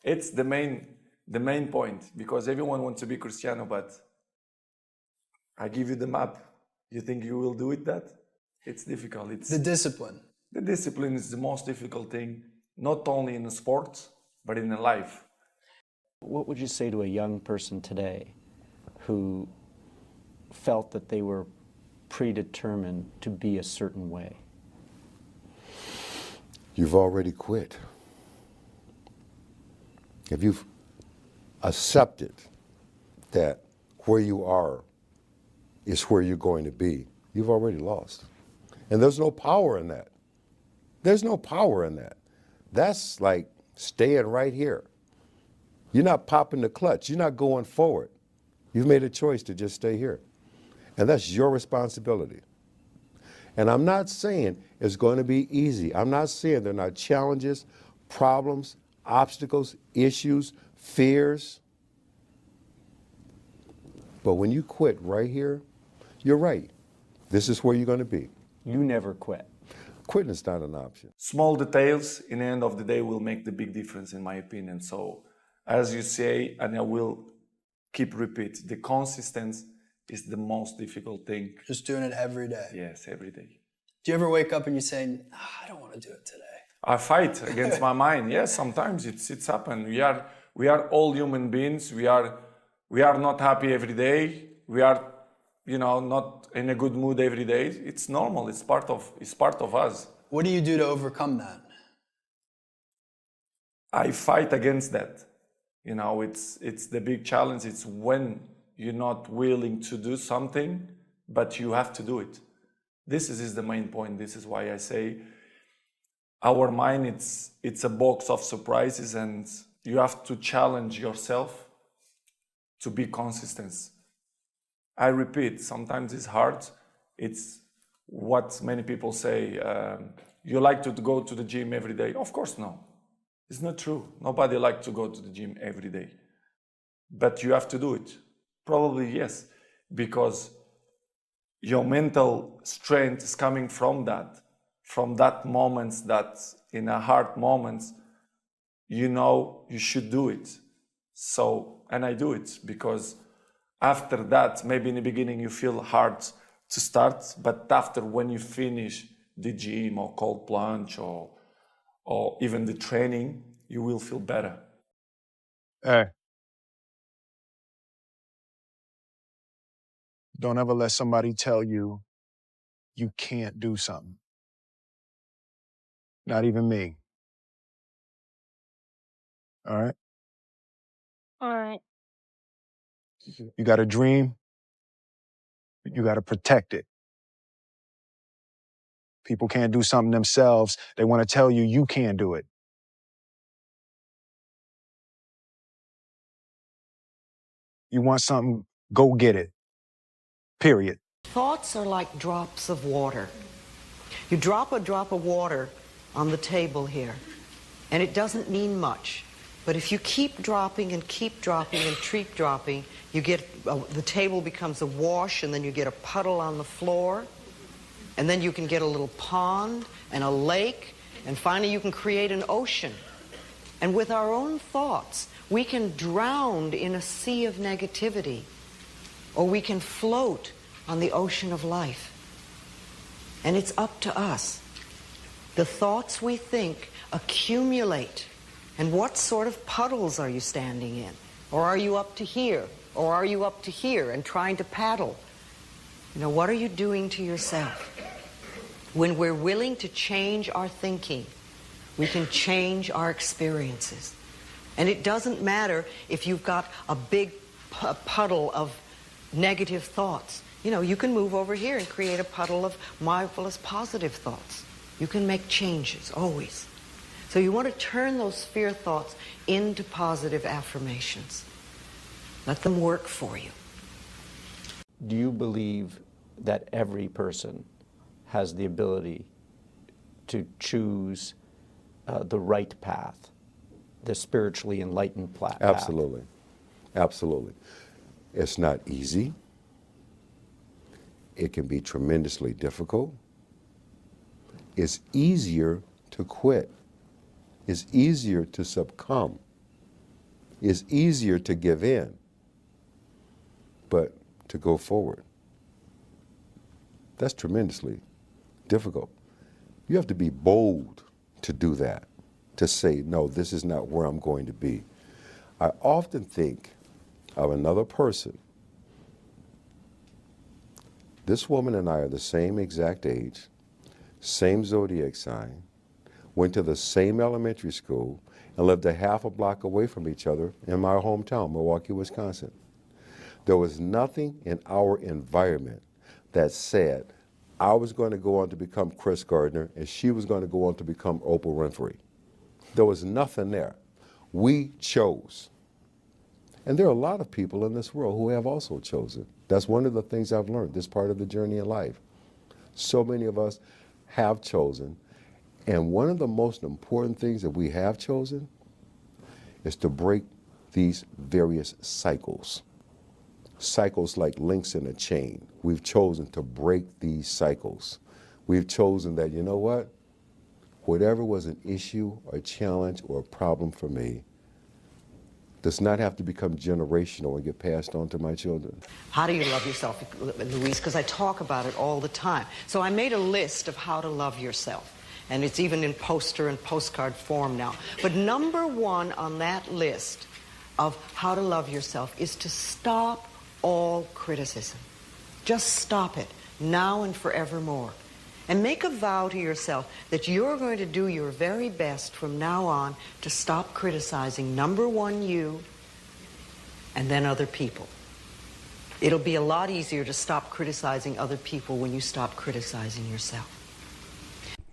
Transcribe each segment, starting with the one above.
It's the main point, because everyone wants to be Cristiano, but I give you the map. You think you will do it that? It's difficult. It's the discipline. The discipline is the most difficult thing, not only in the sports, but in the life. What would you say to a young person today who felt that they were predetermined to be a certain way? You've already quit. If you've accepted that where you are is where you're going to be, you've already lost. And there's no power in that. There's no power in that. That's like staying right here. You're not popping the clutch. You're not going forward. You've made a choice to just stay here. And that's your responsibility. And I'm not saying it's going to be easy. I'm not saying there are not challenges, problems, obstacles, issues, fears. But when you quit right here, you're right. This is where you're going to be. You never quit. Quitting is not an option. Small details in the end of the day will make the big difference, in my opinion. So, as you say, and I will keep repeat, the consistency is the most difficult thing. Just doing it every day. Yes, every day. Do you ever wake up and you say, I don't want to do it today? I fight against my mind. Yes, sometimes it's happened. We are all human beings. We are not happy every day. We are, not in a good mood every day. It's normal. It's part of us. What do you do to overcome that? I fight against that. It's the big challenge. It's when you're not willing to do something, but you have to do it. This is the main point. This is why I say our mind, it's a box of surprises, and you have to challenge yourself to be consistent. I repeat, sometimes it's hard. It's what many people say, you like to go to the gym every day. Of course, no. It's not true. Nobody likes to go to the gym every day. But you have to do it. Probably yes, because your mental strength is coming from that moments, that in a hard moments, you should do it. So, and I do it because after that, maybe in the beginning you feel hard to start, but after when you finish the gym or cold plunge or even the training, you will feel better. Hey. Don't ever let somebody tell you you can't do something. Not even me. All right? All right. You got a dream, you got to protect it. People can't do something themselves. They want to tell you you can't do it. You want something, go get it. Period. Thoughts are like drops of water. You drop a drop of water on the table here, and it doesn't mean much. But if you keep dropping and keep dropping and keep dropping, you get the table becomes a wash, and then you get a puddle on the floor, and then you can get a little pond and a lake, and finally you can create an ocean. And with our own thoughts, we can drown in a sea of negativity, or we can float on the ocean of life. And it's up to us. The thoughts we think accumulate. And what sort of puddles are you standing in? Or are you up to here? Or are you up to here and trying to paddle? What are you doing to yourself? When we're willing to change our thinking, we can change our experiences. And it doesn't matter if you've got a big puddle of negative thoughts. You can move over here and create a puddle of marvelous positive thoughts. You can make changes, always. So you want to turn those fear thoughts into positive affirmations. Let them work for you. Do you believe that every person has the ability to choose the right path, the spiritually enlightened path? Absolutely. Absolutely. It's not easy. It can be tremendously difficult. It's easier to quit. It's easier to succumb. It's easier to give in, but to go forward, that's tremendously difficult. You have to be bold to do that, to say, no, this is not where I'm going to be. I often think of another person. This woman and I are the same exact age, same zodiac sign, went to the same elementary school, and lived a half a block away from each other in my hometown, Milwaukee, Wisconsin. There was nothing in our environment that said I was going to go on to become Chris Gardner and she was going to go on to become Oprah Winfrey. There was nothing there. We chose. And there are a lot of people in this world who have also chosen. That's one of the things I've learned, this part of the journey in life. So many of us have chosen. And one of the most important things that we have chosen is to break these various cycles. Cycles like links in a chain. We've chosen to break these cycles. We've chosen that, you know what? Whatever was an issue, a challenge, or a problem for me does not have to become generational and get passed on to my children. How do you love yourself, Louise? Because I talk about it all the time. So I made a list of how to love yourself. And it's even in poster and postcard form now. But number one on that list of how to love yourself is to stop all criticism. Just stop it, now and forevermore. And make a vow to yourself that you're going to do your very best from now on to stop criticizing, number one, you, and then other people. It'll be a lot easier to stop criticizing other people when you stop criticizing yourself.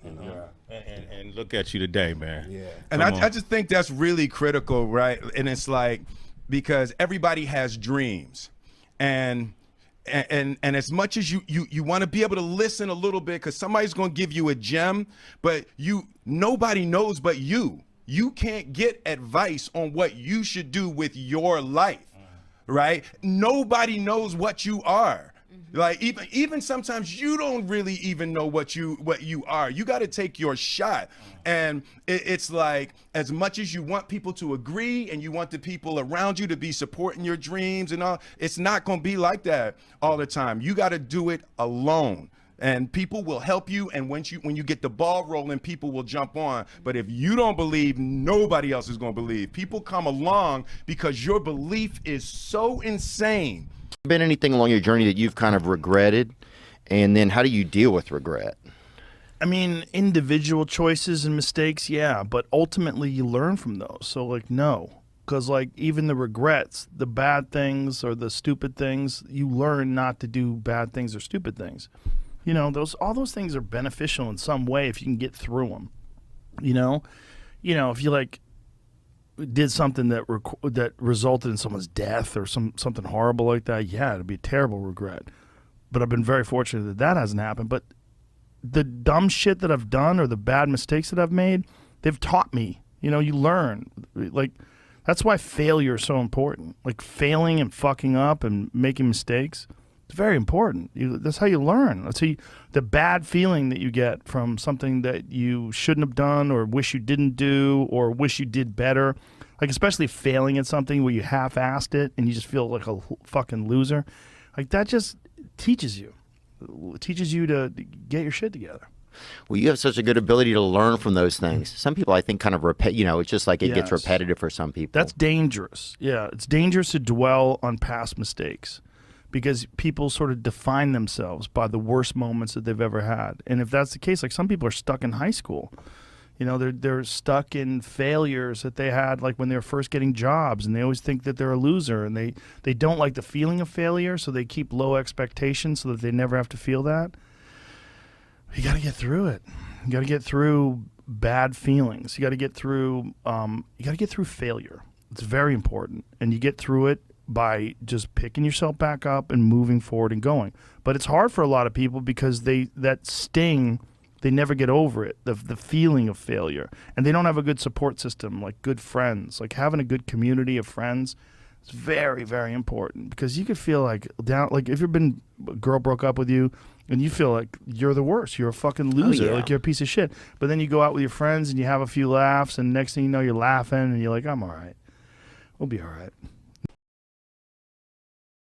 And look at you today, man. Yeah. And I just think that's really critical, right? And it's like, because everybody has dreams. And as much as you want to be able to listen a little bit, because somebody's going to give you a gem, but nobody knows but you. You can't get advice on what you should do with your life, right? Nobody knows what you are. Like even sometimes you don't really even know what you are. You got to take your shot. And it's like, as much as you want people to agree and you want the people around you to be supporting your dreams and all, it's not going to be like that all the time. You got to do it alone. And people will help you, and when you get the ball rolling, people will jump on. But if you don't believe, nobody else is going to believe. People come along because your belief is so insane. Been anything along your journey that you've kind of regretted, and then how do you deal with regret? I mean, individual choices and mistakes, yeah, but ultimately you learn from those. So like, no, because like even the regrets, the bad things or the stupid things, you learn not to do bad things or stupid things. You know, all those things are beneficial in some way if you can get through them. You know, if you like did something that resulted in someone's death or something horrible like that, yeah, it'd be a terrible regret. But I've been very fortunate that hasn't happened. But the dumb shit that I've done or the bad mistakes that I've made, they've taught me. You know, you learn. Like, that's why failure is so important. Like, failing and fucking up and making mistakes, it's very important. That's how you learn. That's how the bad feeling that you get from something that you shouldn't have done or wish you didn't do or wish you did better, like especially failing at something where you half-assed it and you just feel like a fucking loser. Like, that just teaches you. It teaches you to get your shit together. Well, you have such a good ability to learn from those things. Some people, I think, kind of it's just like it gets repetitive for some people. That's dangerous. Yeah, it's dangerous to dwell on past mistakes, because people sort of define themselves by the worst moments that they've ever had. And if that's the case, like some people are stuck in high school. You know, they're stuck in failures that they had like when they were first getting jobs, and they always think that they're a loser, and they don't like the feeling of failure, so they keep low expectations so that they never have to feel that. You got to get through it. You got to get through bad feelings. You got to get through failure. It's very important. And you get through it by just picking yourself back up and moving forward and going. But it's hard for a lot of people because that sting, they never get over it, the feeling of failure. And they don't have a good support system, like good friends. Like having a good community of friends is very, very important, because you could feel like down, like if a girl broke up with you and you feel like you're the worst, you're a fucking loser, like you're a piece of shit. But then you go out with your friends and you have a few laughs, and next thing you know, you're laughing and you're like, I'm all right. We'll be all right.